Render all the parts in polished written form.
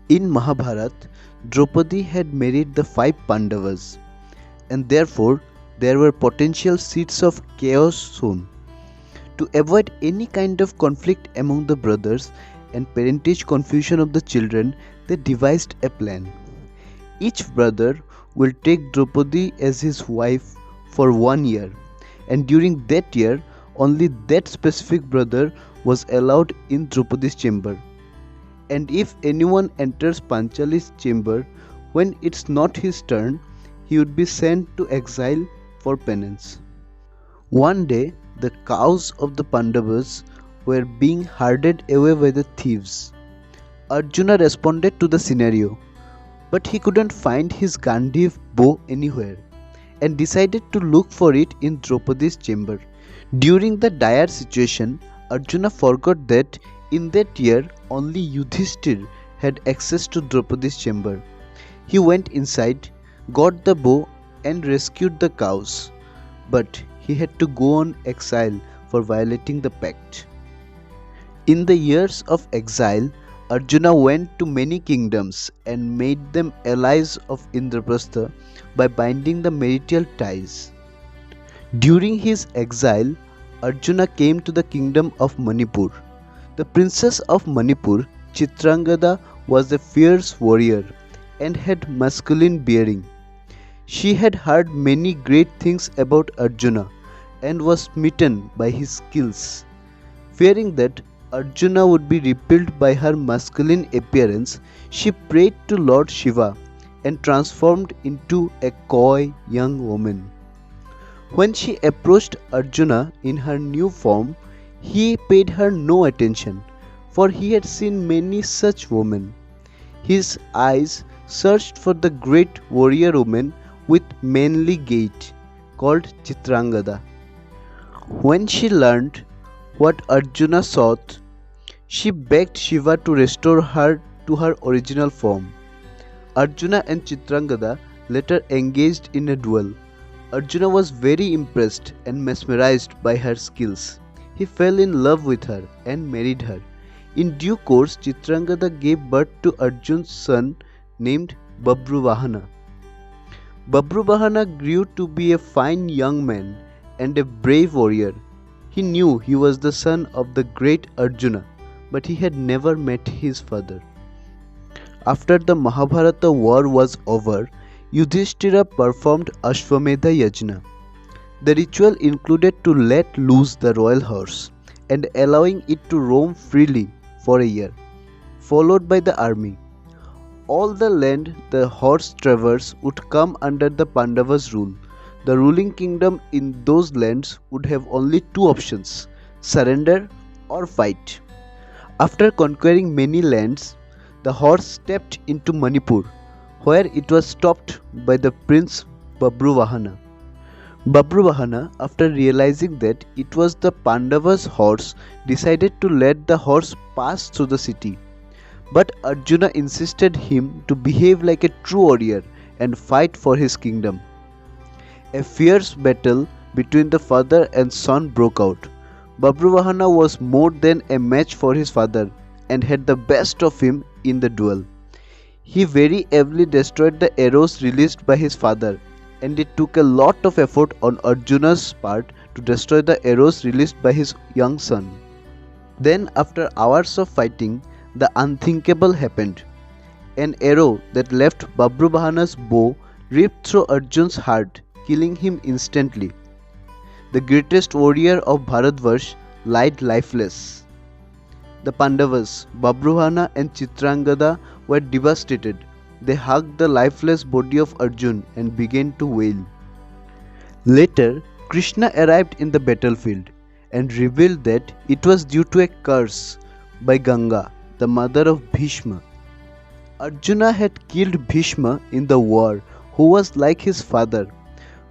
In Mahabharata, Draupadi had married the five Pandavas, and therefore there were potential seeds of chaos soon. To avoid any kind of conflict among the brothers and parentage confusion of the children, they devised a plan. Each brother will take Draupadi as his wife for 1 year, and during that year, only that specific brother was allowed in Draupadi's chamber. And if anyone enters Panchali's chamber when it's not his turn, he would be sent to exile for penance. One day, the cows of the Pandavas were being herded away by the thieves. Arjuna responded to the scenario, but he couldn't find his Gandhi bow anywhere and decided to look for it in Draupadi's chamber. During the dire situation, Arjuna forgot that in that year only Yudhishthir had access to Draupadi's chamber. He went inside, got the bow, and rescued the cows, but he had to go on exile for violating the pact. In the years of exile, Arjuna went to many kingdoms and made them allies of Indraprastha by binding the marital ties. During his exile, Arjuna came to the kingdom of Manipur. The princess of Manipur, Chitrangada, was a fierce warrior and had masculine bearing. She had heard many great things about Arjuna and was smitten by his skills. Fearing that Arjuna would be repelled by her masculine appearance, she prayed to Lord Shiva and transformed into a coy young woman. When she approached Arjuna in her new form, he paid her no attention, for he had seen many such women. His eyes searched for the great warrior woman with manly gait, called Chitrangada. When she learned what Arjuna sought, she begged Shiva to restore her to her original form. Arjuna and Chitrangada later engaged in a duel. Arjuna was very impressed and mesmerized by her skills. He fell in love with her and married her. In due course, Chitrangada gave birth to Arjun's son named Babruvahana. Babruvahana grew to be a fine young man and a brave warrior. He knew he was the son of the great Arjuna, but he had never met his father. After the Mahabharata war was over, Yudhishthira performed Ashwamedha Yajna. The ritual included to let loose the royal horse and allowing it to roam freely for a year, followed by the army. All the land the horse traversed would come under the Pandavas' rule. The ruling kingdom in those lands would have only two options: surrender or fight. After conquering many lands, the horse stepped into Manipur, where it was stopped by the prince Babruvahana. Babruvahana, after realizing that it was the Pandavas' horse, decided to let the horse pass through the city. But Arjuna insisted him to behave like a true warrior and fight for his kingdom. A fierce battle between the father and son broke out. Babruvahana was more than a match for his father and had the best of him in the duel. He very ably destroyed the arrows released by his father, and it took a lot of effort on Arjuna's part to destroy the arrows released by his young son. Then, after hours of fighting, the unthinkable happened. An arrow that left Babruvahana's bow ripped through Arjun's heart, killing him instantly. The greatest warrior of Bharatvarsh lied lifeless. The Pandavas, Babruvahana and Chitrangada were devastated. They hugged the lifeless body of Arjun and began to wail. Later, Krishna arrived in the battlefield and revealed that it was due to a curse by Ganga, the mother of Bhishma. Arjuna had killed Bhishma in the war, who was like his father.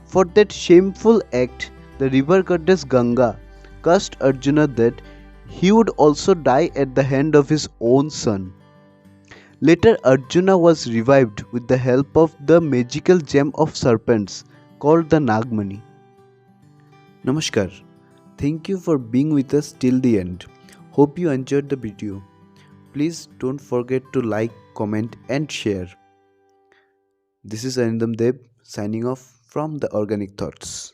For that shameful act, the river goddess Ganga cursed Arjuna that he would also die at the hand of his own son. Later, Arjuna was revived with the help of the magical gem of serpents called the Nagmani. Namaskar. Thank you for being with us till the end. Hope you enjoyed the video. Please don't forget to like, comment, and share. This is Anindam Deb signing off from the Organic Thoughts.